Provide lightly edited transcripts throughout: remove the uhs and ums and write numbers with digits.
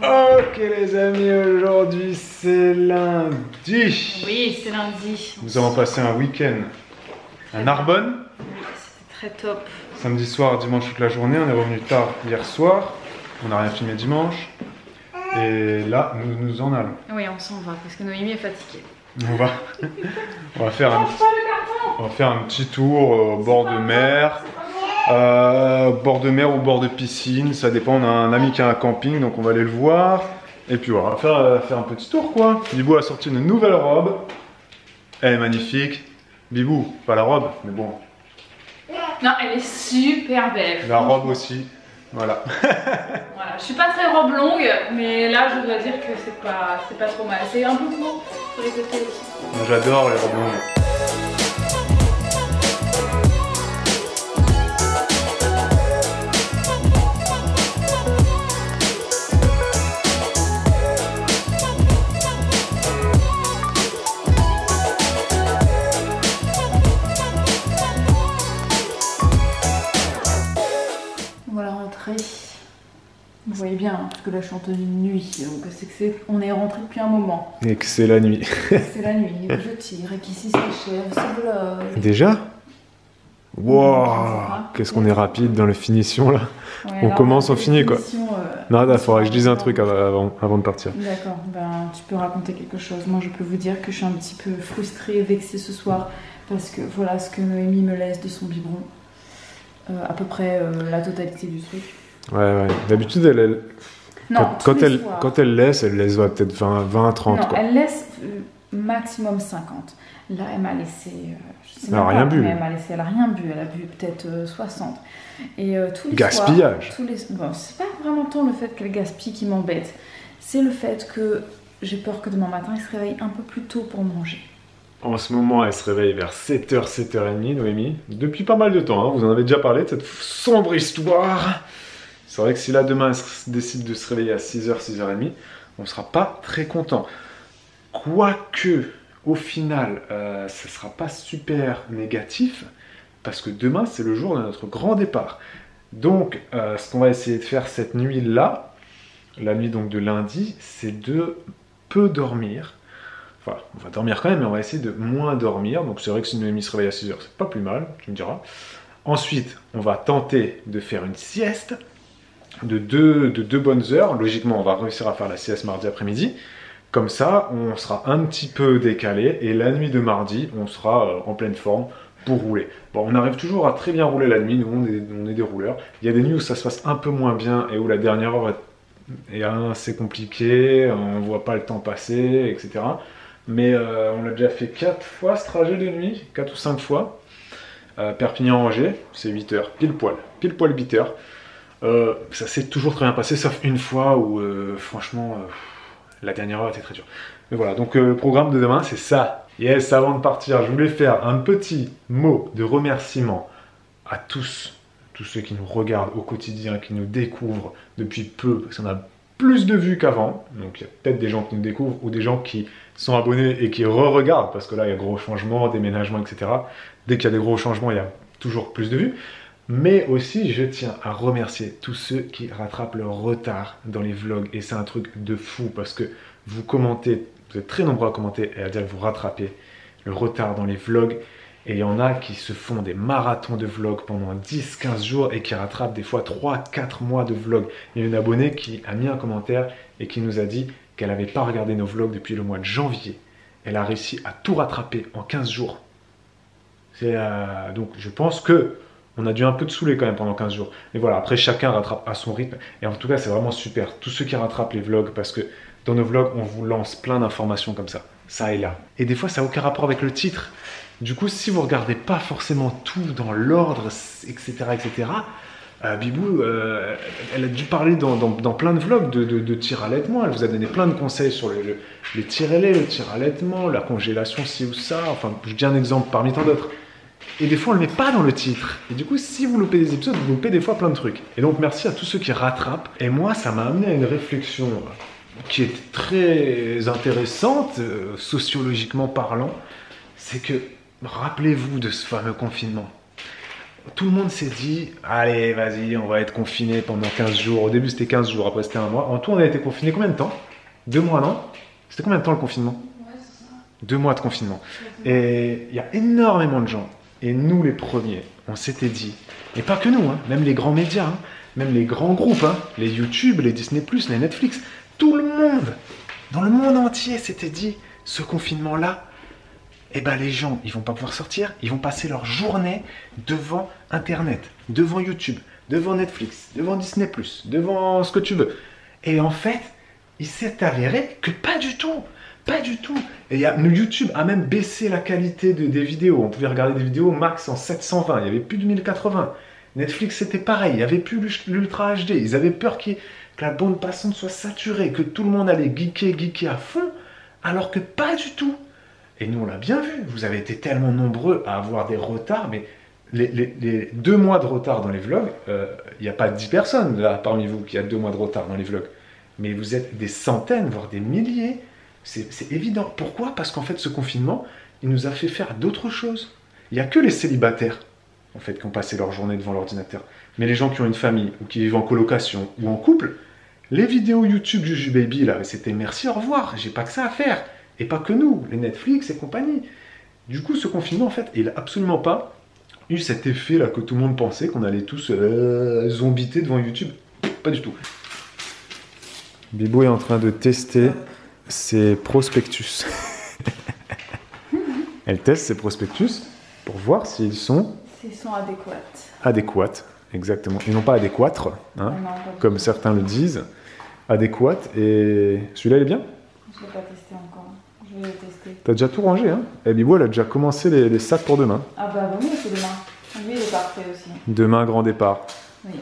Ok les amis, aujourd'hui c'est lundi. Oui, c'est lundi. Nous avons passé un week-end à Narbonne. Oui, c'était très top. Samedi soir, dimanche toute la journée. On est revenu tard hier soir. On n'a rien filmé dimanche. Et là, nous nous en allons. Oui, on s'en va parce que Noémie est fatiguée. On va faire un petit tour au bord de mer. Bord de mer ou bord de piscine, ça dépend. On a un ami qui a un camping, donc on va aller le voir. Et puis voilà, on va faire un petit tour quoi. Bibou a sorti une nouvelle robe. Elle est magnifique. Bibou, pas la robe, mais bon. Non, elle est super belle. La robe aussi, voilà. Voilà, je suis pas très robe longue, mais là je dois dire que c'est pas trop mal. C'est un peu court sur les côtés aussi. Moi j'adore les robes longues. Voilà, rentrée. Vous voyez bien, hein, parce que là je suis en tenue de nuit, donc c'est que on est rentré depuis un moment. Et que c'est la nuit. C'est la nuit, et que je tire, et qu'ici s'achève ce vlog. Déjà? Wow, qu'est-ce qu'on est rapide dans les finitions là. Ouais, On là, commence, a on fait finit quoi. Non, il faudrait que je dise un truc avant de partir. D'accord, ben tu peux raconter quelque chose. Moi je peux vous dire que je suis un petit peu frustrée, vexée ce soir, parce que voilà ce que Noémie me laisse de son biberon. À peu près la totalité du truc. Ouais. D'habitude, Non, quand elle laisse ouais, peut-être 20, 30 non, quoi. elle laisse maximum 50. Là, elle m'a laissé. Je sais Elle a même rien pas, bu. mais elle a rien bu. Elle a bu peut-être 60. Et tous les Gaspillage. soirs, bon, c'est pas vraiment tant le fait qu'elle gaspille qui m'embête. C'est le fait que j'ai peur que demain matin, il se réveille un peu plus tôt pour manger. En ce moment, elle se réveille vers 7h, 7h30, Noémie. Depuis pas mal de temps, hein. Vous en avez déjà parlé de cette sombre histoire. C'est vrai que si là, demain, elle décide de se réveiller à 6h, 6h30, on ne sera pas très content. Quoique, au final, ça ne sera pas super négatif, parce que demain, c'est le jour de notre grand départ. Donc, ce qu'on va essayer de faire cette nuit-là, la nuit donc de lundi, c'est de peu dormir. Enfin, on va dormir quand même, mais on va essayer de moins dormir. Donc c'est vrai que si Noémie se réveille à 6h, c'est pas plus mal, tu me diras. Ensuite, on va tenter de faire une sieste de deux bonnes heures. Logiquement, on va réussir à faire la sieste mardi après-midi. Comme ça, on sera un petit peu décalé. Et la nuit de mardi, on sera en pleine forme pour rouler. Bon, on arrive toujours à très bien rouler la nuit. Nous, on est des rouleurs. Il y a des nuits où ça se passe un peu moins bien et où la dernière heure est assez compliquée. On voit pas le temps passer, etc. Mais on a déjà fait 4 fois ce trajet de nuit, 4 ou 5 fois. Perpignan-Angers, c'est 8 heures, pile poil 8 heures. Ça s'est toujours très bien passé, sauf une fois où, franchement, la dernière heure était très dure. Mais voilà, donc le programme de demain, c'est ça. Yes, avant de partir, je voulais faire un petit mot de remerciement à tous ceux qui nous regardent au quotidien, qui nous découvrent depuis peu, parce qu'on a plus de vues qu'avant. Donc il y a peut-être des gens qui nous découvrent ou des gens qui sont abonnés et qui re-regardent, parce que là il y a gros changements, déménagement, etc. Dès qu'il y a des gros changements, il y a toujours plus de vues. Mais aussi, je tiens à remercier tous ceux qui rattrapent leur retard dans les vlogs. Et c'est un truc de fou, parce que vous commentez, vous êtes très nombreux à commenter et à dire que vous rattrapez le retard dans les vlogs. Et il y en a qui se font des marathons de vlogs pendant 10-15 jours et qui rattrapent des fois 3-4 mois de vlogs. Il y a une abonnée qui a mis un commentaire et qui nous a dit qu'elle n'avait pas regardé nos vlogs depuis le mois de janvier. Elle a réussi à tout rattraper en 15 jours. Donc je pense que on a dû un peu te saouler quand même pendant 15 jours. Mais voilà, après chacun rattrape à son rythme. Et en tout cas, c'est vraiment super. Tous ceux qui rattrapent les vlogs, parce que dans nos vlogs, on vous lance plein d'informations comme ça et là. Et des fois, ça n'a aucun rapport avec le titre. Du coup, si vous regardez pas forcément tout dans l'ordre, etc., Bibou, elle a dû parler dans plein de vlogs de tir allaitement. Elle vous a donné plein de conseils sur les tir-lait, le tir allaitement, la congélation, ci ou ça. Enfin, je dis un exemple parmi tant d'autres. Et des fois, on ne le met pas dans le titre. Et du coup, si vous loupez des épisodes, vous loupez des fois plein de trucs. Et donc, merci à tous ceux qui rattrapent. Et moi, ça m'a amené à une réflexion qui est très intéressante, sociologiquement parlant. C'est que, rappelez-vous de ce fameux confinement. tout le monde s'est dit, allez, vas-y, on va être confiné pendant 15 jours. Au début, c'était 15 jours, après, c'était un mois. En tout, on a été confiné combien de temps? 2 mois, non? C'était combien de temps le confinement? Ouais, c'est ça. 2 mois de confinement. Et il y a énormément de gens, et nous les premiers, on s'était dit, et pas que nous, hein, même les grands médias, hein, même les grands groupes, hein, les YouTube, les Disney+, les Netflix, tout le monde, dans le monde entier s'était dit, ce confinement-là, eh ben les gens, ils vont pas pouvoir sortir, ils vont passer leur journée devant Internet, devant YouTube, devant Netflix, devant Disney+, devant ce que tu veux. Et en fait, il s'est avéré que pas du tout. Pas du tout. Et YouTube a même baissé la qualité des vidéos. On pouvait regarder des vidéos max en 720, il n'y avait plus de 1080. Netflix c'était pareil, il n'y avait plus l'Ultra HD. Ils avaient peur que la bande passante soit saturée, que tout le monde allait geeker à fond, alors que pas du tout. Et nous on l'a bien vu, vous avez été tellement nombreux à avoir des retards, mais les 2 mois de retard dans les vlogs, il n'y a pas 10 personnes là parmi vous qui a 2 mois de retard dans les vlogs. Mais vous êtes des centaines, voire des milliers. C'est évident. Pourquoi? Parce qu'en fait, ce confinement, il nous a fait faire d'autres choses. Il n'y a que les célibataires, en fait, qui ont passé leur journée devant l'ordinateur. Mais les gens qui ont une famille, ou qui vivent en colocation, ou en couple, les vidéos YouTube Juju Baby, là, c'était merci, au revoir, j'ai pas que ça à faire. Et pas que nous, les Netflix et compagnie. Du coup, ce confinement, en fait, il n'a absolument pas eu cet effet, là, que tout le monde pensait, qu'on allait tous zombiter devant YouTube. Pas du tout. Bibo est en train de tester ses prospectus. Elle teste ses prospectus pour voir s'ils sont adéquats, exactement. Et non pas adéquatres, hein, non, comme certains le disent. Adéquats. Et celui-là, il est bien? Je ne l'ai pas testé encore. Je vais le tester. T'as déjà tout rangé, hein? Et Bibo, elle a déjà commencé les sacs pour demain. Ah bah oui, c'est demain. Lui, il est parfait aussi. Demain, grand départ. Oui.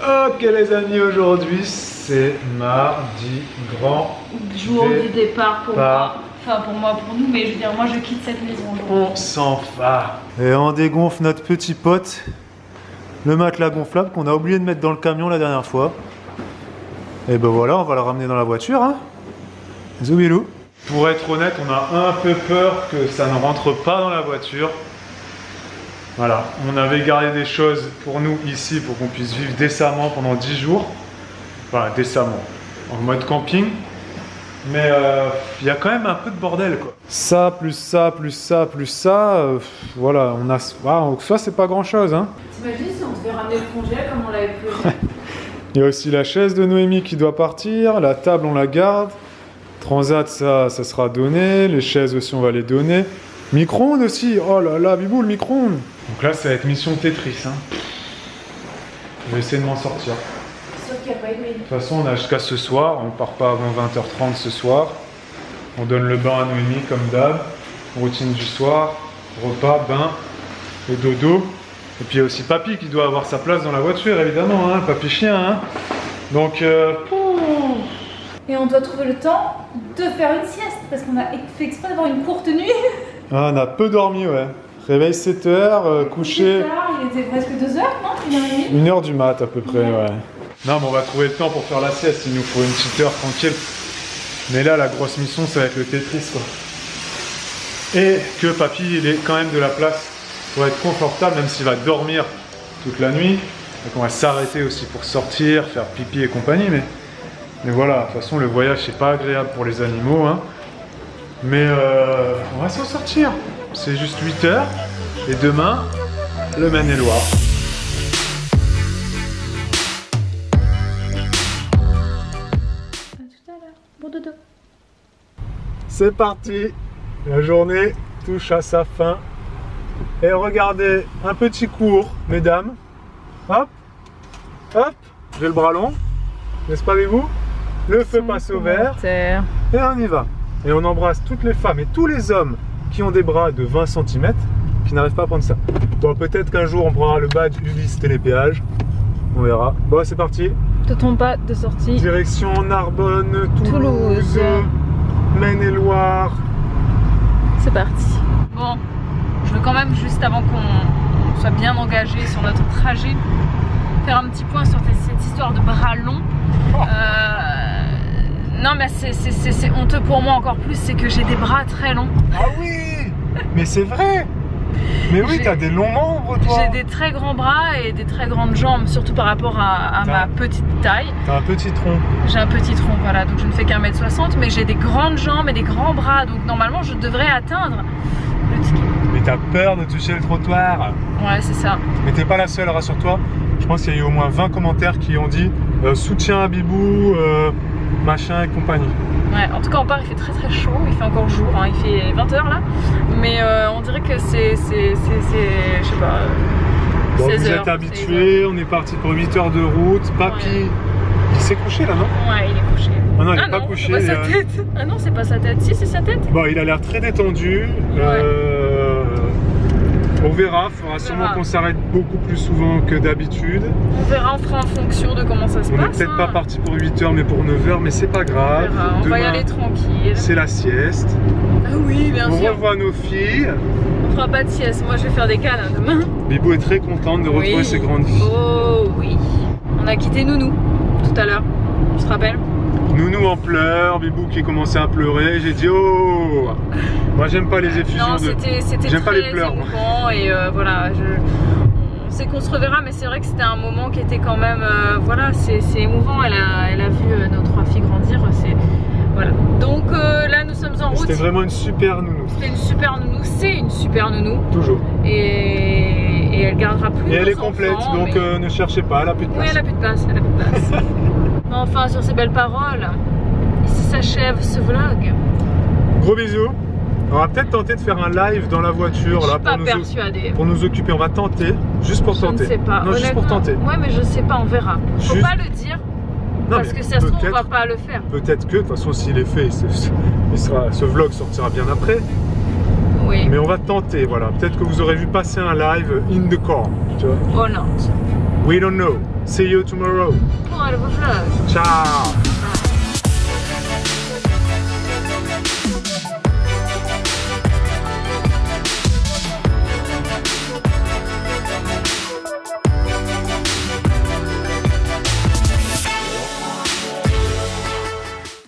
Ok les amis, aujourd'hui c'est mardi grand jour du départ pour moi. Enfin pour moi, pour nous, mais je veux dire, moi je quitte cette maison aujourd'hui. On s'en va. Et on dégonfle notre petit pote, le matelas gonflable qu'on a oublié de mettre dans le camion la dernière fois. Et ben voilà, on va le ramener dans la voiture, hein. Zoubilou. Pour être honnête, on a un peu peur que ça ne rentre pas dans la voiture. Voilà, on avait gardé des choses pour nous ici pour qu'on puisse vivre décemment pendant 10 jours. Enfin, décemment, en mode camping. Mais il y a quand même un peu de bordel, quoi. Ça, plus ça, plus ça, plus ça. Voilà, on a... Ah, ça, c'est pas grand-chose, hein. T'imagines si on devait ramener le congé comme on l'avait prévu? Il y a aussi la chaise de Noémie qui doit partir. La table, on la garde. Transat, ça sera donné. Les chaises aussi, on va les donner. Micro-ondes aussi. Oh là là, Bibou, le micro-ondes. Donc là, ça va être mission Tetris, hein. Je vais essayer de m'en sortir. Sauf qu'il n'y a pas de mail. De toute façon, on a jusqu'à ce soir. On part pas avant 20h30 ce soir. On donne le bain à Noémie, comme d'hab. Routine du soir. Repas, bain, et dodo. Et puis il y a aussi Papy qui doit avoir sa place dans la voiture, évidemment, hein. Papy chien, hein. Donc, Et on doit trouver le temps de faire une sieste, parce qu'on a fait exprès d'avoir une courte nuit. Ah, on a peu dormi, ouais. Réveil 7h, coucher... Il était presque 2h, non? 1h du mat, à peu près, ouais. Non, mais on va trouver le temps pour faire la sieste, il nous faut une petite heure tranquille. Mais là, la grosse mission, ça va être le Tetris, quoi. Et que Papy, il ait quand même de la place pour être confortable, même s'il va dormir toute la nuit. Donc on va s'arrêter aussi pour sortir, faire pipi et compagnie, mais voilà, de toute façon le voyage c'est pas agréable pour les animaux, hein. Mais on va s'en sortir. C'est juste 8 heures et demain, le Maine-et-Loire. À tout à l'heure. Bon dodo. C'est parti, la journée touche à sa fin. Et regardez, un petit cours, mesdames. Hop, hop, j'ai le bras long, n'est-ce pas, vous? Le feu passe au vert. Et on y va. Et on embrasse toutes les femmes et tous les hommes qui ont des bras de 20 cm qui n'arrivent pas à prendre ça. Bon, peut-être qu'un jour on prendra le badge Ulysse Télépéage. On verra. Bon, c'est parti. Te trompe pas de sortie. Direction Narbonne, Toulouse. Maine-et-Loire. C'est parti. Bon, je veux quand même, juste avant qu'on soit bien engagé sur notre trajet, faire un petit point sur cette histoire de bras longs. Non mais c'est honteux pour moi encore plus, c'est que j'ai des bras très longs. Ah oui, mais c'est vrai. Mais oui, t'as des longs membres, toi. J'ai des très grands bras et des très grandes jambes, surtout par rapport à ma petite taille. T'as un petit tronc. J'ai un petit tronc, voilà, donc je ne fais qu'1m60, mais j'ai des grandes jambes et des grands bras, donc normalement je devrais atteindre le ticket. Mais t'as peur de toucher le trottoir. Ouais, c'est ça. Mais t'es pas la seule, rassure-toi. Je pense qu'il y a eu au moins 20 commentaires qui ont dit soutien à Bibou, machin et compagnie. Ouais, en tout cas, on part, il fait très très chaud, il fait encore jour, hein, il fait 20 h là, mais on dirait que c'est je sais pas, Bon, 16 vous heures, êtes habitués, on est parti pour 8 heures de route. Papy, Ouais. il s'est couché là, non? Ouais, il est couché. Ah non, il est pas couché. C'est pas sa tête. Ah non, c'est pas sa tête. Si, c'est sa tête. Bon, il a l'air très détendu. On verra, il faudra sûrement qu'on s'arrête beaucoup plus souvent que d'habitude. On verra, on fera en fonction de comment ça se On passe. n'est peut-être pas parti pour 8 heures, mais pour 9 heures, mais c'est pas grave. On va y aller tranquille. C'est la sieste. Ah oui, bien sûr. On revoit nos filles. On fera pas de sieste. Moi, je vais faire des câlins demain. Bibou est très contente de retrouver ses grandes filles. Oh oui. On a quitté Nounou tout à l'heure. Tu te rappelles? Nounou en pleurs, Bibou qui commençait à pleurer. J'ai dit oh. Moi, j'aime pas les effusions. Non, c'était J'aime pas les pleurs. émouvant et voilà. On sait qu'on se reverra, mais c'est vrai que c'était un moment qui était quand même, voilà, c'est émouvant. Elle a vu nos 3 filles grandir. Voilà. Donc là, nous sommes en route. C'était vraiment une super nounou. C'était une super nounou. C'est une super nounou. Toujours. Et elle gardera plus. Et elle est complète, enfants, donc mais... ne cherchez pas, elle a plus de place. Oui, elle a plus de place. Elle a plus de place. Enfin, sur ces belles paroles, ici s'achève ce vlog. Gros bisous. On va peut-être tenter de faire un live dans la voiture là, pour nous occuper. On va tenter, juste pour tenter. Je ne sais pas. Non, juste pour tenter. Ouais, mais je sais pas, on verra. Faut pas le dire. Non, parce que ça se trouve, on va pas le faire. Peut-être que, de toute façon, s'il est fait, ce vlog sortira bien après. Oui. Mais on va tenter, voilà. Peut-être que vous aurez vu passer un live in the car. Tu vois. Oh non. We don't know. See you tomorrow. Pour un nouveau vlog. Ciao.